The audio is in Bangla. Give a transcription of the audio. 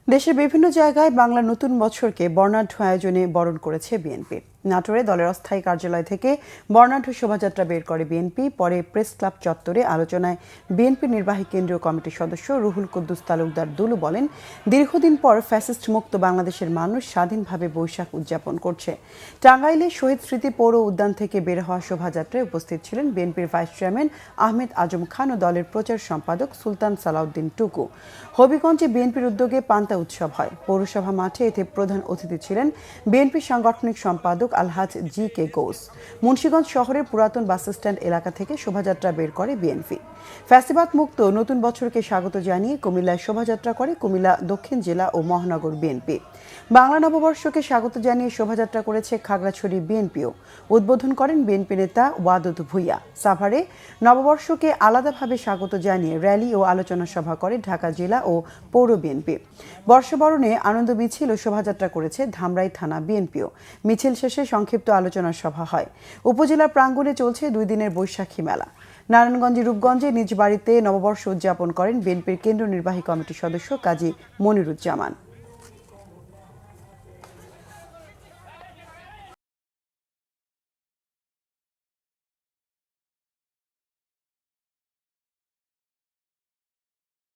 দেশের বিভিন্ন জায়গায় বাংলা নতুন বছরকে বর্ণাঢ্য আয়োজনে বরণ করেছে বিএনপি। নাটোরে দলের অস্থায়ী কার্যালয় থেকে বর্ণাঢ্য শোভাযাত্রা বের করে বিএনপি। পরে প্রেস ক্লাব চত্বরে আলোচনায় বিএনপি নির্বাহী কেন্দ্রীয় কমিটির সদস্য রুহুল কুদ্দুস তালুকদার দুলু বলেন, দীর্ঘদিন পর ফ্যাসিস্ট মুক্ত বাংলাদেশের মানুষ স্বাধীনভাবে বৈশাখ উদযাপন করছে। টাঙ্গাইলে শহীদ স্মৃতি পৌর উদ্যান থেকে বের হওয়া শোভাযাত্রায় উপস্থিত ছিলেন বিএনপির ভাইস চেয়ারম্যান আহমেদ আজম খান ও দলের প্রচার সম্পাদক সুলতান সালাউদ্দিন টুকু। হবিগঞ্জে বিএনপির উদ্যোগে পান্তা উৎসব হয়। পৌরসভা মাঠে এতে প্রধান অতিথি ছিলেন বিএনপির সাংগঠনিক সম্পাদক আলহাজ জি কে গোস। মুন্সিগঞ্জ শহরের পুরাতন বাসস্ট্যান্ড এলাকা থেকে শোভাযাত্রা বের করে বিএনপি। ফ্যাসিবাদ মুক্ত নতুন বছরকে স্বাগত জানিয়ে কুমিল্লায় শোভাযাত্রা করে কুমিল্লা দক্ষিণ জেলা ও মহানগর বিএনপি। বাংলা নববর্ষকে স্বাগত জানিয়ে শোভাযাত্রা করেছে খাগড়াছড়ি বিএনপিও। উদ্বোধন করেন বিএনপি নেতা ওয়াদুদ ভুইয়া। সাভারে নববর্ষকে আলাদাভাবে স্বাগত জানিয়ে র্যালি ও আলোচনা সভা করে ঢাকা জেলা ও পৌর বিএনপি। বর্ষবরণে আনন্দ মিছিল ও শোভাযাত্রা করেছে ধামরাই থানা বিএনপিও। মিছিল শেষে সংক্ষিপ্ত আলোচনা সভা হয়। উপজেলার প্রাঙ্গণে চলছে 2 দিনের বৈশাখী মেলা। নারায়ণগঞ্জের রূপগঞ্জে নিজ বাড়িতে নববর্ষ উদযাপন করেন বিএনপির কেন্দ্রীয় নির্বাহী কমিটির সদস্য কাজী মনিরুজ্জামান।